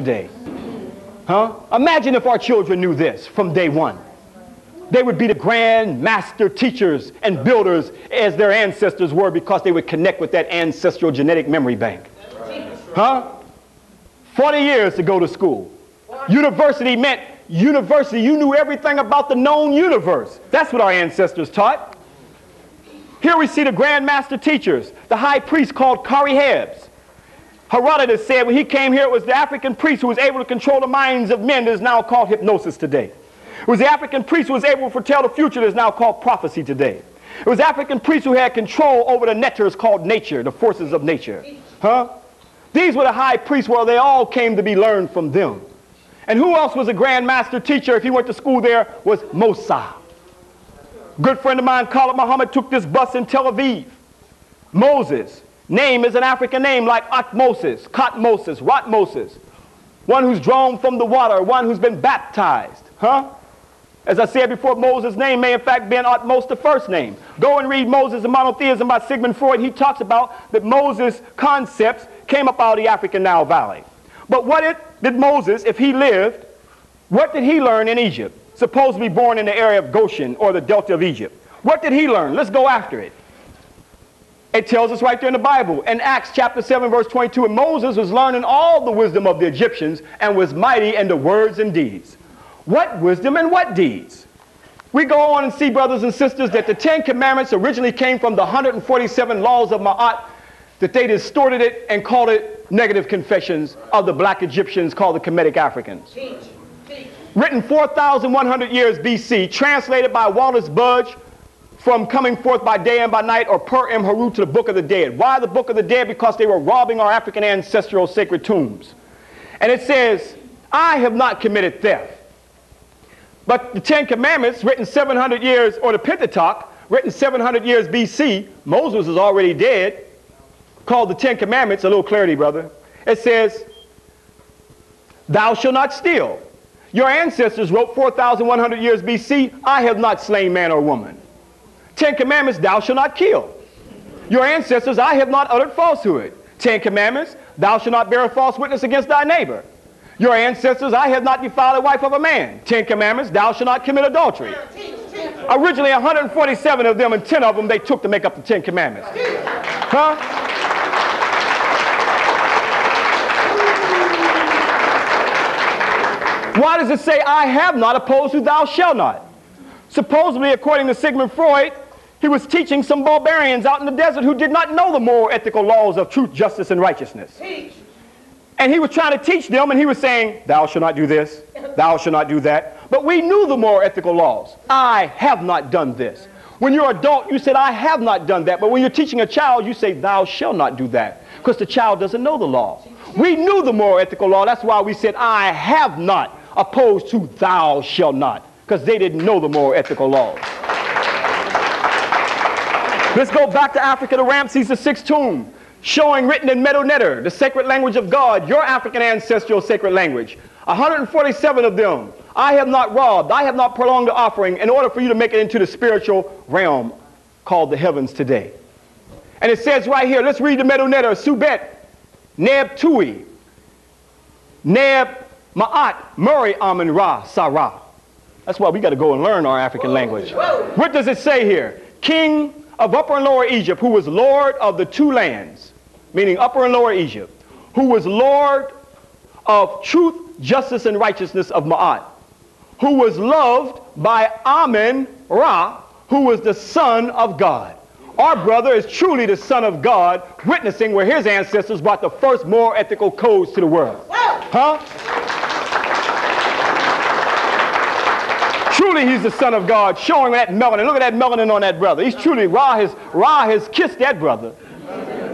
today. Huh? Imagine if our children knew this from day one. They would be the grand master teachers and builders as their ancestors were, because they would connect with that ancestral genetic memory bank. Huh? 40 years to go to school. University meant university. You knew everything about the known universe. That's what our ancestors taught. Here we see the grand master teachers, the high priest called Kari-Hebs. Herodotus said when he came here, it was the African priest who was able to control the minds of men that is now called hypnosis today. It was the African priest who was able to foretell the future that is now called prophecy today. It was the African priest who had control over the netters called nature, the forces of nature. Huh? These were the high priests where they all came to be learned from them. And who else was a grand master teacher if he went to school there? Was Mosa. Good friend of mine, Khalid Muhammad, took this bus in Tel Aviv. Moses. Name is an African name like Atmosis, Katmosis, Ratmosis. One who's drawn from the water, one who's been baptized. Huh? As I said before, Moses' name may in fact be Atmos, the first name. Go and read Moses and Monotheism by Sigmund Freud. He talks about that Moses' concepts came up out of the African Nile Valley. But did Moses, if he lived, what did he learn in Egypt? Supposed to be born in the area of Goshen or the Delta of Egypt. What did he learn? Let's go after it. It tells us right there in the Bible, in Acts chapter 7, verse 22, and Moses was learning all the wisdom of the Egyptians and was mighty in the words and deeds. What wisdom and what deeds? We go on and see, brothers and sisters, that the 10 Commandments originally came from the 147 laws of Ma'at, that they distorted it and called it negative confessions of the black Egyptians called the Kemetic Africans. Written 4,100 years BC, translated by Wallace Budge, from Coming Forth by Day and by Night, or Per M. Haru, to the Book of the Dead. Why the Book of the Dead? Because they were robbing our African ancestral sacred tombs. And it says, I have not committed theft. But the 10 Commandments, written 700 years, or the Pentateuch, written 700 years BC, Moses is already dead, called the 10 Commandments. A little clarity, brother. It says, thou shalt not steal. Your ancestors wrote 4,100 years BC, I have not slain man or woman. 10 Commandments, thou shalt not kill. Your ancestors, I have not uttered falsehood. 10 Commandments, thou shalt not bear a false witness against thy neighbor. Your ancestors, I have not defiled the wife of a man. 10 Commandments, thou shalt not commit adultery. Originally 147 of them, and 10 of them they took to make up the 10 Commandments. Huh? Why does it say, I have not, opposed to thou shalt not? Supposedly, according to Sigmund Freud, he was teaching some barbarians out in the desert who did not know the moral ethical laws of truth, justice, and righteousness. And he was trying to teach them, and he was saying, thou shalt not do this, thou shalt not do that. But we knew the moral ethical laws. I have not done this. When you're an adult, you said, I have not done that. But when you're teaching a child, you say, thou shalt not do that. Because the child doesn't know the laws. We knew the moral ethical law. That's why we said, I have not, opposed to thou shalt not. Because they didn't know the moral ethical laws. Let's go back to Africa, to Ramses VI tomb, showing written in Medu Neter, the sacred language of God, your African ancestral sacred language. 147 of them. I have not robbed, I have not prolonged the offering in order for you to make it into the spiritual realm called the heavens today. And it says right here, let's read the Medu Neter, Subet, Neb Tui, Neb Ma'at, Murray Amun Ra Sarah. That's why we got to go and learn our African language. What does it say here? King of Upper and Lower Egypt, who was Lord of the two lands, meaning Upper and Lower Egypt, who was Lord of truth, justice, and righteousness of Ma'at, who was loved by Amun Ra, who was the Son of God. Our brother is truly the Son of God, witnessing where his ancestors brought the first moral ethical codes to the world. Huh? Truly he's the Son of God, showing that melanin. Look at that melanin on that brother. He's truly, Ra has kissed that brother.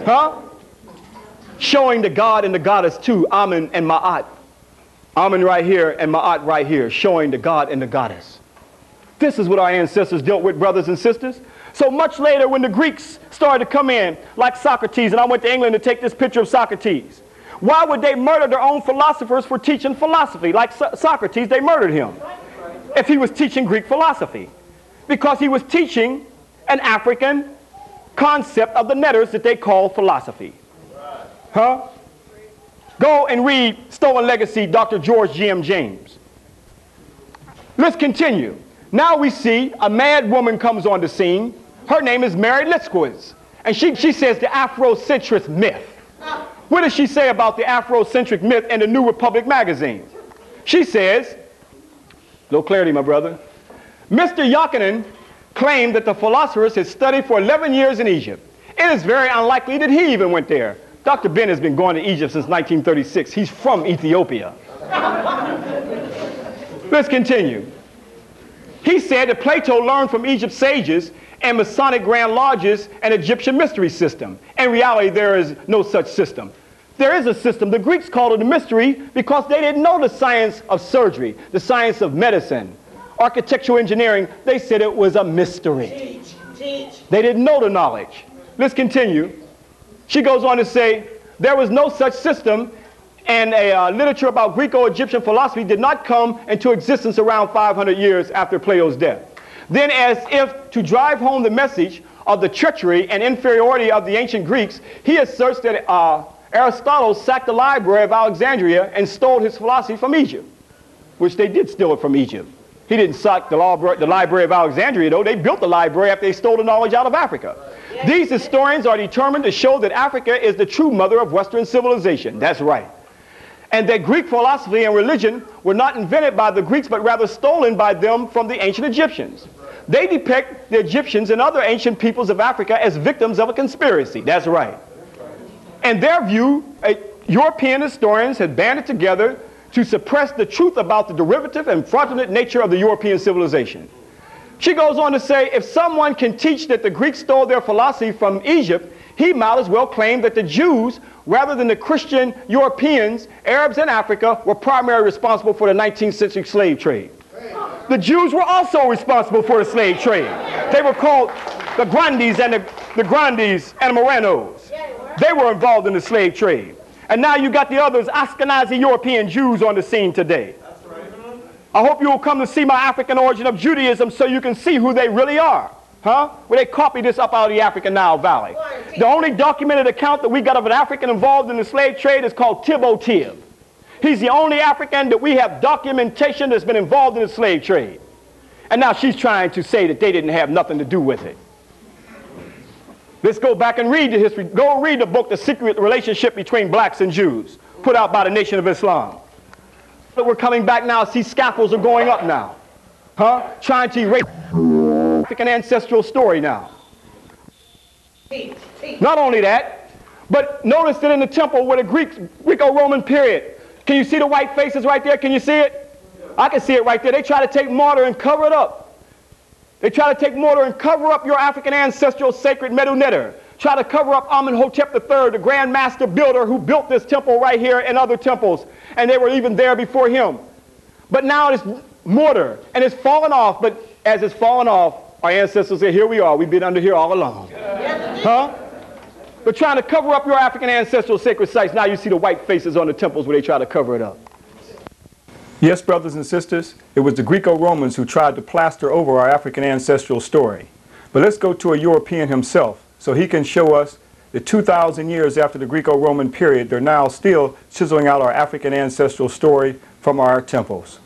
Huh? Showing the God and the goddess too, Amun and Ma'at. Amun right here and Ma'at right here, showing the God and the goddess. This is what our ancestors dealt with, brothers and sisters. So much later, when the Greeks started to come in, like Socrates, and I went to England to take this picture of Socrates. Why would they murder their own philosophers for teaching philosophy? Like Socrates, they murdered him if he was teaching Greek philosophy, because he was teaching an African concept of the netters that they call philosophy. Huh? Go and read Stolen Legacy, Dr. George G.M. James. Let's continue. Now we see a mad woman comes on the scene. Her name is Mary Liskowitz. And she says the Afrocentric myth. What does she say about the Afrocentric myth in the New Republic magazine? She says, no clarity, my brother. Mr. Yakinen claimed that the philosophers had studied for 11 years in Egypt. It is very unlikely that he even went there. Dr. Ben has been going to Egypt since 1936. He's from Ethiopia. Let's continue. He said that Plato learned from Egypt's sages and Masonic Grand Lodges an Egyptian mystery system. In reality, there is no such system. There is a system. The Greeks called it a mystery because they didn't know the science of surgery, the science of medicine, architectural engineering. They said it was a mystery. Teach. They didn't know the knowledge. Let's continue. She goes on to say, there was no such system, and a literature about Greco-Egyptian philosophy did not come into existence around 500 years after Plato's death. Then, as if to drive home the message of the treachery and inferiority of the ancient Greeks, he asserts that Aristotle sacked the library of Alexandria and stole his philosophy from Egypt, which they did steal it from Egypt. He didn't sack the library of Alexandria, though. They built the library after they stole the knowledge out of Africa. These historians are determined to show that Africa is the true mother of Western civilization. That's right. And that Greek philosophy and religion were not invented by the Greeks, but rather stolen by them from the ancient Egyptians. They depict the Egyptians and other ancient peoples of Africa as victims of a conspiracy. That's right. In their view, European historians had banded together to suppress the truth about the derivative and fraudulent nature of the European civilization. She goes on to say, if someone can teach that the Greeks stole their philosophy from Egypt, he might as well claim that the Jews, rather than the Christian Europeans, Arabs in Africa, were primarily responsible for the 19th century slave trade. The Jews were also responsible for the slave trade. They were called the Grandes and the Grandes and the Moranos. They were involved in the slave trade. And now you got the others, Ashkenazi European Jews, on the scene today. I hope you will come to see my African origin of Judaism so you can see who they really are. Huh? Well, they copied this up out of the African Nile Valley. The only documented account that we got of an African involved in the slave trade is called Tib. He's the only African that we have documentation that's been involved in the slave trade. And now she's trying to say that they didn't have nothing to do with it. Let's go back and read the history. Go read the book, The Secret Relationship Between Blacks and Jews, put out by the Nation of Islam. But we're coming back now. See, scaffolds are going up now. Huh? Trying to erase African ancestral story now. Not only that, but notice that in the temple where the Greco-Roman period, can you see the white faces right there? Can you see it? I can see it right there. They try to take mortar and cover it up. They try to take mortar and cover up your African ancestral sacred Medu Neter. Try to cover up Amenhotep III, the grand master builder who built this temple right here and other temples. And they were even there before him. But now it's mortar and it's fallen off. But as it's fallen off, our ancestors say, here we are. We've been under here all along. Huh? But trying to cover up your African ancestral sacred sites. Now you see the white faces on the temples where they try to cover it up. Yes, brothers and sisters, it was the Greco-Romans who tried to plaster over our African ancestral story. But let's go to a European himself so he can show us that 2,000 years after the Greco-Roman period, they're now still chiseling out our African ancestral story from our temples.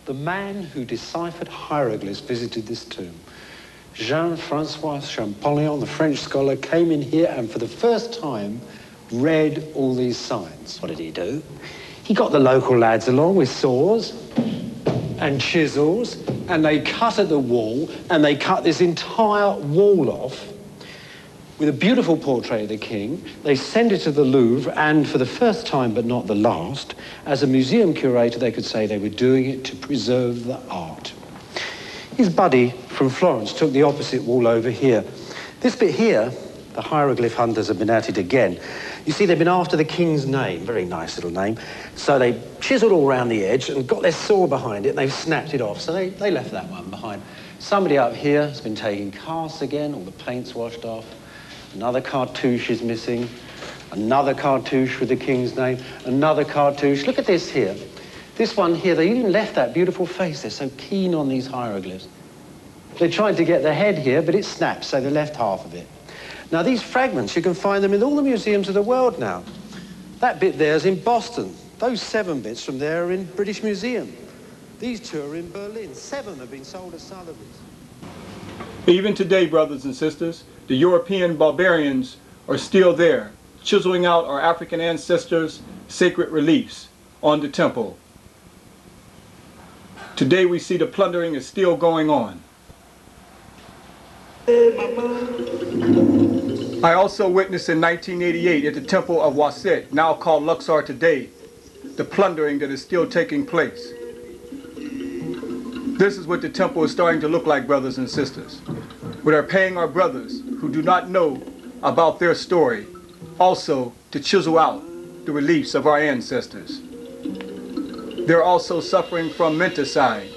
The man who deciphered hieroglyphs visited this tomb. Jean-Francois Champollion, the French scholar, came in here and for the first time read all these signs. What did he do? He got the local lads along with saws and chisels, and they cut at the wall, and they cut this entire wall off with a beautiful portrait of the king. They sent it to the Louvre, and for the first time, but not the last, as a museum curator, they could say they were doing it to preserve the art. His buddy from Florence took the opposite wall over here. This bit here, the hieroglyph hunters have been at it again. You see, they've been after the king's name, very nice little name. So they chiseled all around the edge and got their saw behind it, and they've snapped it off. So they left that one behind. Somebody up here has been taking casts again, all the paint's washed off. Another cartouche is missing. Another cartouche with the king's name. Another cartouche. Look at this here. This one here, they even left that beautiful face. They're so keen on these hieroglyphs. They tried to get the head here, but it snapped, so they left half of it. Now, these fragments, you can find them in all the museums of the world now. That bit there is in Boston. Those 7 bits from there are in British Museum. These 2 are in Berlin. 7 have been sold at Sotheby's. Even today, brothers and sisters, the European barbarians are still there, chiseling out our African ancestors' sacred reliefs on the temple. Today we see the plundering is still going on. I also witnessed in 1988 at the Temple of Waset, now called Luxor today, the plundering that is still taking place. This is what the temple is starting to look like, brothers and sisters. We are paying our brothers who do not know about their story also to chisel out the reliefs of our ancestors. They're also suffering from menticide,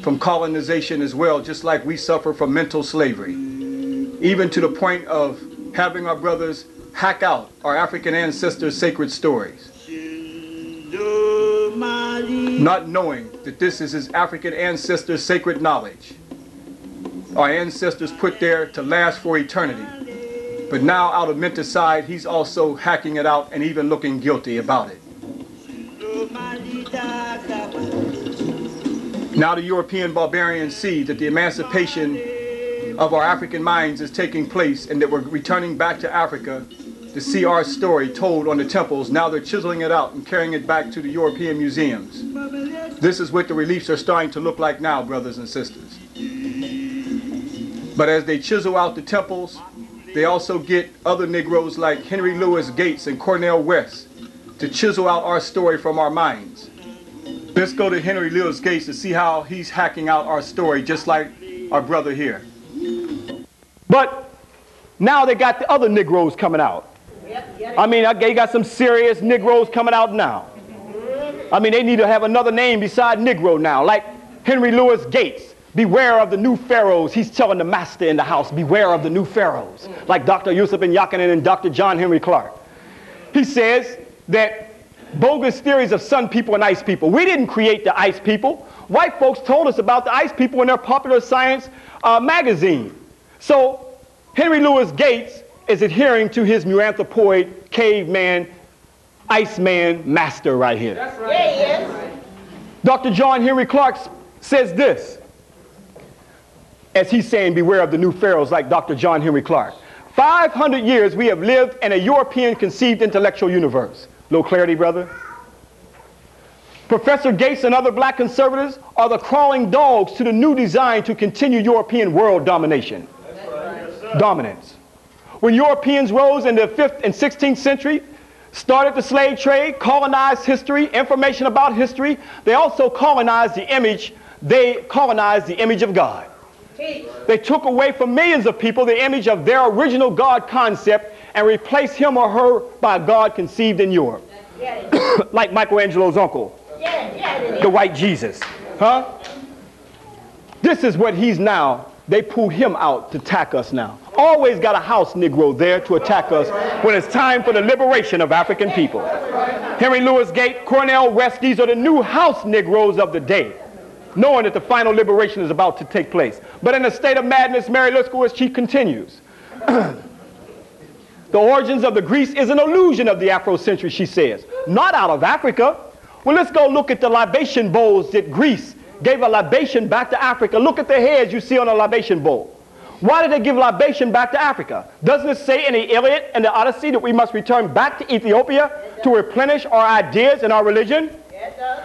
from colonization as well, just like we suffer from mental slavery, even to the point of having our brothers hack out our African ancestors' sacred stories, not knowing that this is his African ancestors' sacred knowledge. Our ancestors put there to last for eternity. But now, out of menticide, he's also hacking it out and even looking guilty about it. Now the European barbarians see that the emancipation of our African minds is taking place and that we're returning back to Africa to see our story told on the temples. Now they're chiseling it out and carrying it back to the European museums. This is what the reliefs are starting to look like now, brothers and sisters. But as they chisel out the temples, they also get other Negroes like Henry Louis Gates and Cornel West to chisel out our story from our minds. Let's go to Henry Louis Gates to see how he's hacking out our story, just like our brother here. But now they got the other Negroes coming out. I mean, they got some serious Negroes coming out now. I mean, they need to have another name beside Negro now, like Henry Louis Gates. Beware of the new pharaohs. He's telling the master in the house, beware of the new pharaohs, like Dr. Yusuf Yakinen and Dr. John Henry Clark. He says that bogus theories of sun people and ice people. We didn't create the ice people. White folks told us about the ice people in their Popular Science magazine. So Henry Louis Gates is adhering to his muanthropoid, caveman, Iceman master right here. That's right. Yeah, yes. Dr. John Henry Clark says this, as he's saying, beware of the new pharaohs, like Dr. John Henry Clark. 500 years we have lived in a European-conceived intellectual universe. Little clarity, brother? Professor Gates and other black conservatives are the crawling dogs to the new design to continue European world domination. That's right. Yes, dominance. When Europeans rose in the 5th and 16th century, started the slave trade, colonized history, information about history, they also colonized the image. They colonized the image of God. They took away from millions of people the image of their original God concept and replaced him or her by a God conceived in Europe. Like Michelangelo's uncle, the white Jesus. Huh? This is what he's now. They pull him out to attack us now. Always got a house Negro there to attack us when it's time for the liberation of African people. Henry Louis Gates, Cornel West, these are the new house Negroes of the day, knowing that the final liberation is about to take place. But in a state of madness, Mary Liskowitz, she continues. The origins of the Greece is an illusion of the Afrocentric, she says. Not out of Africa. Well, let's go look at the libation bowls that Greece gave a libation back to Africa. Look at the heads you see on a libation bowl. Why did they give libation back to Africa? Doesn't it say in the Iliad and the Odyssey that we must return back to Ethiopia to replenish our ideas and our religion?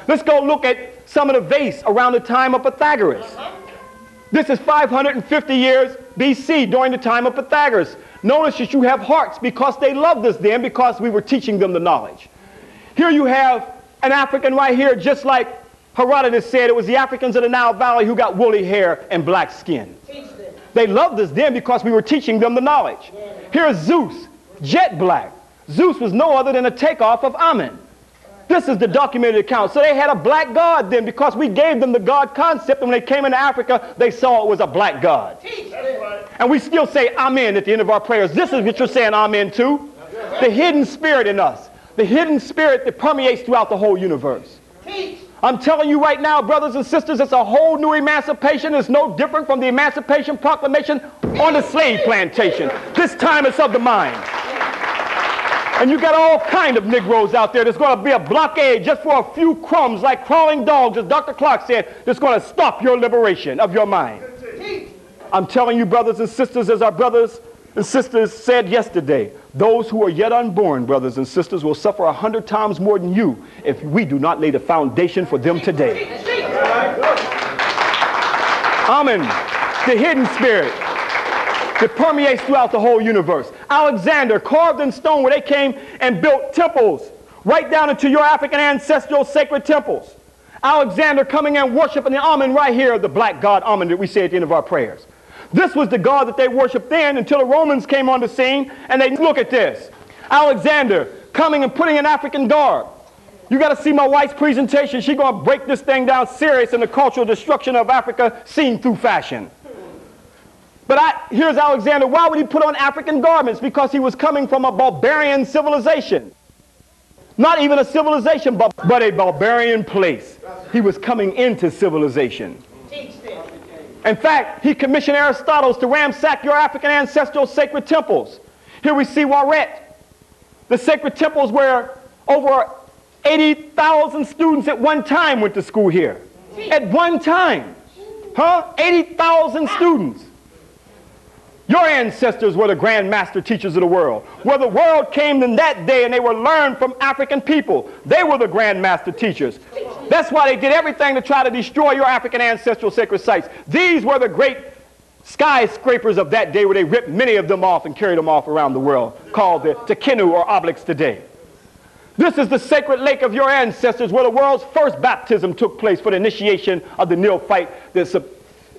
Let's go look at some of the vase around the time of Pythagoras. This is 550 years BC, during the time of Pythagoras. Notice that you have hearts because they loved us then, because we were teaching them the knowledge. Here you have an African right here, just like Herodotus said, it was the Africans of the Nile Valley who got woolly hair and black skin. They loved us then because we were teaching them the knowledge. Here's Zeus, jet black. Zeus was no other than a takeoff of Amen. This is the documented account. So they had a black God then because we gave them the God concept, and when they came into Africa, they saw it was a black God. And we still say Amen at the end of our prayers. This is what you're saying Amen to. The hidden spirit in us. The hidden spirit that permeates throughout the whole universe. I'm telling you right now, brothers and sisters, it's a whole new emancipation. It's no different from the Emancipation Proclamation on the slave plantation. This time it's of the mind. And you got all kind of Negroes out there that's going to be a blockade just for a few crumbs, like crawling dogs, as Dr. Clark said, that's going to stop your liberation of your mind. I'm telling you, brothers and sisters, as our brothers and sisters said yesterday, those who are yet unborn, brothers and sisters, will suffer 100 times more than you if we do not lay the foundation for them today. Amen. The hidden spirit that permeates throughout the whole universe. Alexander, carved in stone, where they came and built temples right down into your African ancestral sacred temples. Alexander coming and worshiping the Amen right here, the black god Amen that we say at the end of our prayers. This was the God that they worshiped then until the Romans came on the scene, and they look at this. Alexander coming and putting an African garb. You got to see my wife's presentation. She's going to break this thing down serious in the cultural destruction of Africa seen through fashion. But here's Alexander. Why would he put on African garments? Because he was coming from a barbarian civilization. Not even a civilization, but a barbarian place. He was coming into civilization. In fact, he commissioned Aristotle to ransack your African ancestral sacred temples. Here we see Waret, the sacred temples where over 80,000 students at one time went to school here. At one time. 80,000 students. Your ancestors were the grand master teachers of the world. Where the world came in that day and they were learned from African people. They were the grand master teachers. That's why they did everything to try to destroy your African ancestral sacred sites. These were the great skyscrapers of that day where they ripped many of them off and carried them off around the world, called the Tekenu or Obelisk today. This is the sacred lake of your ancestors where the world's first baptism took place for the initiation of the neophyte that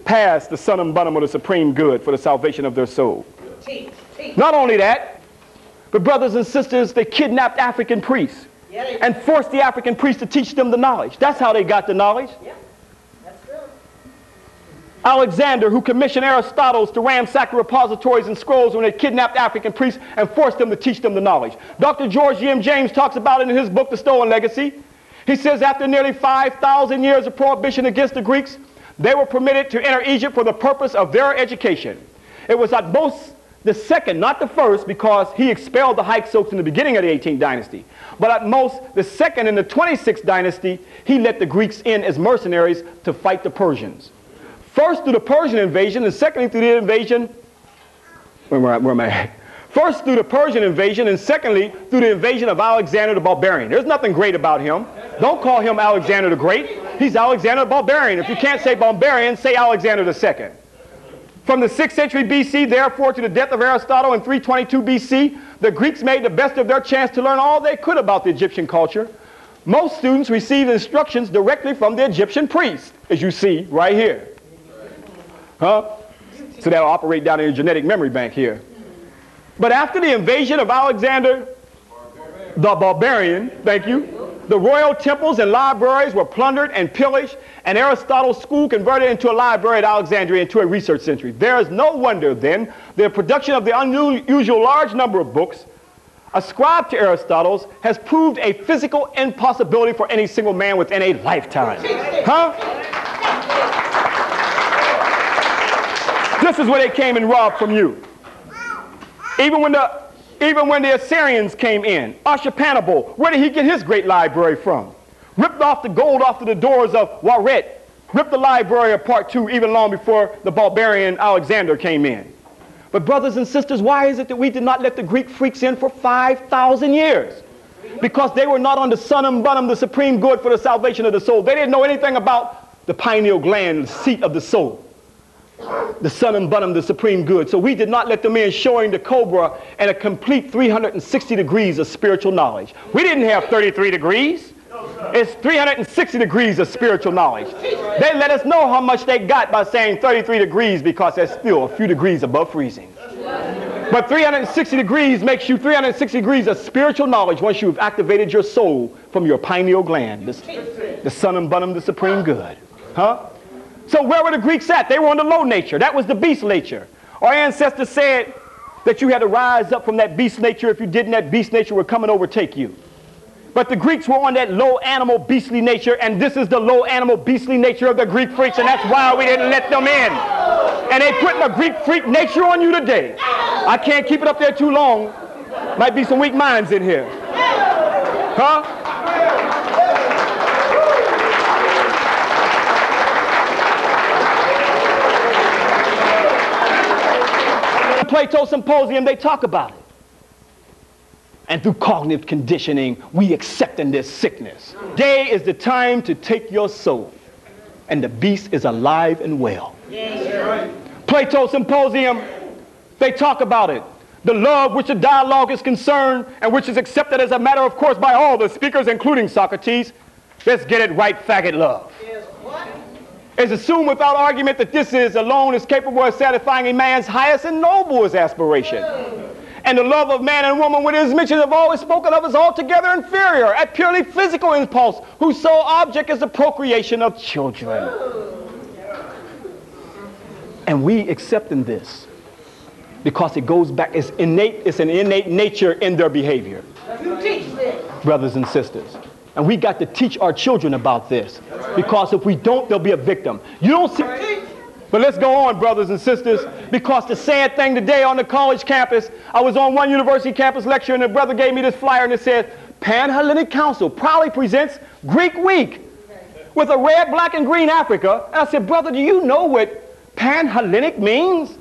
passed the Son and Bottom of the supreme good for the salvation of their soul. Not only that, but brothers and sisters, they kidnapped African priests and forced the African priests to teach them the knowledge. That's how they got the knowledge. Alexander, who commissioned Aristotle to ransack the repositories and scrolls when they kidnapped African priests and forced them to teach them the knowledge. Dr. George G.M. James talks about it in his book, The Stolen Legacy. He says after nearly 5,000 years of prohibition against the Greeks, they were permitted to enter Egypt for the purpose of their education. It was at most the second, not the first, because he expelled the Hyksos in the beginning of the 18th dynasty. But at most the second in the 26th dynasty, he let the Greeks in as mercenaries to fight the Persians. First through the Persian invasion, and secondly through the invasion, where am I at? First through the Persian invasion, and secondly through the invasion of Alexander the Barbarian. There's nothing great about him. Don't call him Alexander the Great. He's Alexander the Barbarian. If you can't say barbarian, say Alexander II. From the 6th century BC, therefore, to the death of Aristotle in 322 BC, the Greeks made the best of their chance to learn all they could about the Egyptian culture. Most students received instructions directly from the Egyptian priest, as you see right here. So that'll operate down in your genetic memory bank here. But after the invasion of Alexander the Barbarian, thank you, the royal temples and libraries were plundered and pillaged, and Aristotle's school converted into a library at Alexandria into a research center. There is no wonder, then, the production of the unusual large number of books ascribed to Aristotle has proved a physical impossibility for any single man within a lifetime. This is where they came and robbed from you. Even when the Assyrians came in, Ashurbanipal, where did he get his great library from? Ripped off the gold off of the doors of Waret, ripped the library apart too, even long before the barbarian Alexander came in. But brothers and sisters, why is it that we did not let the Greek freaks in for 5,000 years? Because they were not on the Son and Bottom, the supreme good for the salvation of the soul. They didn't know anything about the pineal gland, the seat of the soul. The Son and Bottom, the supreme good. So we did not let them in, showing the cobra and a complete 360 degrees of spiritual knowledge. We didn't have 33 degrees. It's 360 degrees of spiritual knowledge. They let us know how much they got by saying 33 degrees because that's still a few degrees above freezing. But 360 degrees makes you 360 degrees of spiritual knowledge once you've activated your soul from your pineal gland, the Son and Bottom, the supreme good. So where were the Greeks at? They were on the low nature. That was the beast nature. Our ancestors said that you had to rise up from that beast nature. If you didn't, that beast nature would come and overtake you. But the Greeks were on that low animal beastly nature, and this is the low animal beastly nature of the Greek freaks, and that's why we didn't let them in. And they putting a Greek freak nature on you today. I can't keep it up there too long. Might be some weak minds in here. Huh? Plato Symposium, they talk about it. And through cognitive conditioning, we accepting this sickness. Day is the time to take your soul, and the beast is alive and well. Plato Symposium, they talk about it. The love which the dialogue is concerned, and which is accepted as a matter of course by all the speakers, including Socrates. Let's get it right, faggot love. It's assumed without argument that this is alone is capable of satisfying a man's highest and noblest aspiration. And the love of man and woman, when it is mentioned, have always spoken of, is altogether inferior, a purely physical impulse, whose sole object is the procreation of children. And we accepting this because it goes back, it's an innate nature in their behavior. You teach this, brothers and sisters. And we got to teach our children about this, because if we don't, they'll be a victim. You don't see. But let's go on, brothers and sisters, because the sad thing today on the college campus, I was on one university campus lecture, and the brother gave me this flyer, and it said, Pan-Hellenic Council proudly presents Greek Week with a red, black, and green Africa. And I said, brother, do you know what Pan-Hellenic means?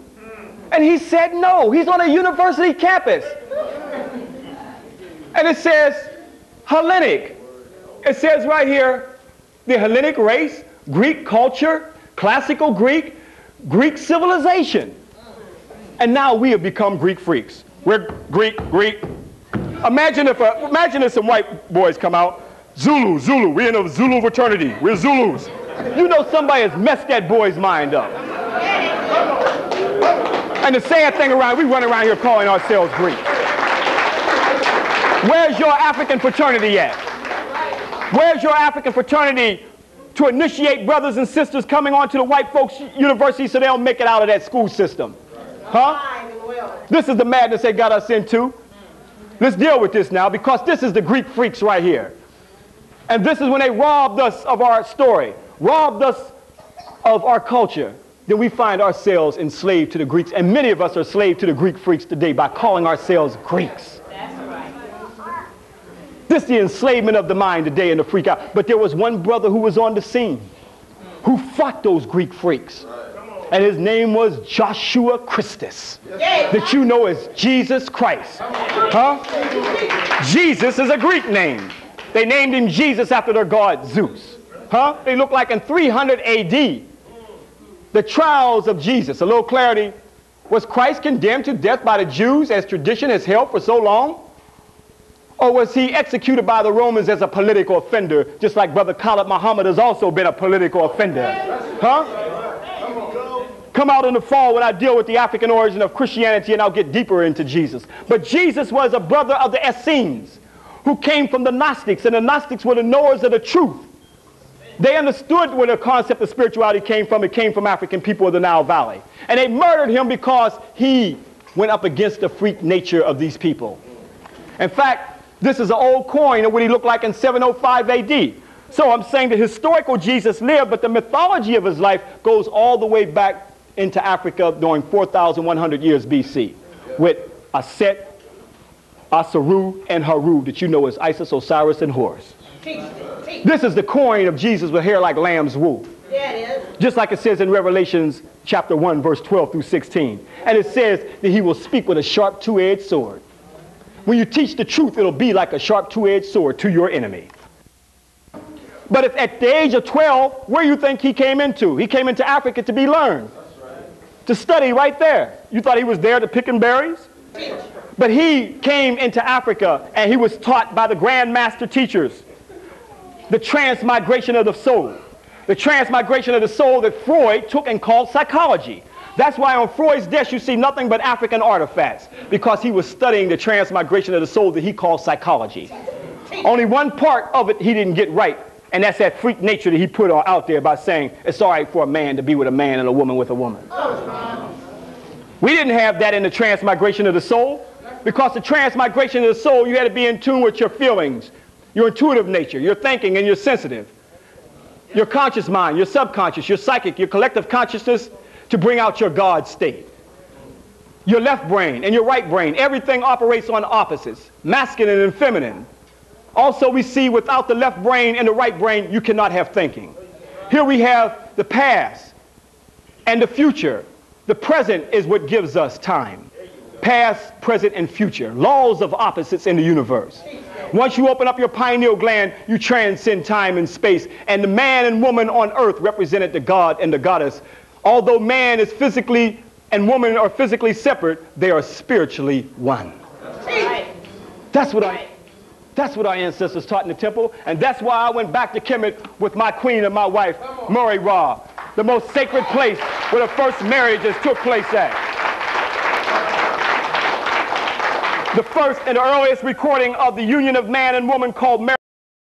And he said, no. He's on a university campus. And it says Hellenic. It says right here, the Hellenic race, Greek culture, classical Greek, Greek civilization. And now we have become Greek freaks. We're Greek. Imagine if some white boys come out, Zulu, we're in a Zulu fraternity, we're Zulus. You know somebody has messed that boy's mind up. And the sad thing around, we run around here calling ourselves Greek. Where's your African fraternity at? Where's your African fraternity to initiate brothers and sisters coming onto the white folks' university so they don't make it out of that school system? Huh? This is the madness they got us into. Let's deal with this now, because this is the Greek freaks right here. And this is when they robbed us of our story, robbed us of our culture. Then we find ourselves enslaved to the Greeks. And many of us are slaves to the Greek freaks today by calling ourselves Greeks. This is the enslavement of the mind today and the freak out. But there was one brother who was on the scene who fought those Greek freaks. And his name was Joshua Christus, that you know as Jesus Christ. Huh? Jesus is a Greek name. They named him Jesus after their god Zeus. Huh? They look like in 300 AD. The trials of Jesus, a little clarity. Was Christ condemned to death by the Jews as tradition has held for so long? Or was he executed by the Romans as a political offender, just like Brother Khalid Muhammad has also been a political offender? Huh? Come out in the fall when I deal with the African origin of Christianity, and I'll get deeper into Jesus. But Jesus was a brother of the Essenes, who came from the Gnostics, and the Gnostics were the knowers of the truth. They understood where the concept of spirituality came from. It came from African people of the Nile Valley. And they murdered him because he went up against the freak nature of these people. In fact, this is an old coin of what he looked like in 705 AD. So I'm saying the historical Jesus lived, but the mythology of his life goes all the way back into Africa during 4,100 years BC with Aset, Asaru, and Haru, that you know as Isis, Osiris, and Horus. This is the coin of Jesus with hair like lamb's wool. Yeah, it is. Just like it says in Revelations chapter 1, verse 12 through 16. And it says that he will speak with a sharp two-edged sword. When you teach the truth, it'll be like a sharp two-edged sword to your enemy. But if at the age of 12, where do you think he came into? He came into Africa to be learned. To study right there. You thought he was there to pick berries? But he came into Africa and he was taught by the Grand Master teachers the transmigration of the soul. The transmigration of the soul that Freud took and called psychology. That's why on Freud's desk you see nothing but African artifacts, because he was studying the transmigration of the soul that he called psychology. Only one part of it he didn't get right, and that's that freak nature that he put out there by saying it's all right for a man to be with a man and a woman with a woman. We didn't have that in the transmigration of the soul, because the transmigration of the soul, you had to be in tune with your feelings, your intuitive nature, your thinking, and your sensitive, your conscious mind, your subconscious, your psychic, your collective consciousness to bring out your God state. Your left brain and your right brain, everything operates on opposites, masculine and feminine. Also, we see without the left brain and the right brain, you cannot have thinking. Here we have the past and the future. The present is what gives us time. Past, present, and future. Laws of opposites in the universe. Once you open up your pineal gland, you transcend time and space. And the man and woman on earth represented the God and the goddess. Although man is physically and woman are physically separate, they are spiritually one. That's what our ancestors taught in the temple, and that's why I went back to Kemet with my queen and my wife, Murray Ra, the most sacred place where the first marriages took place at. The first and earliest recording of the union of man and woman called marriage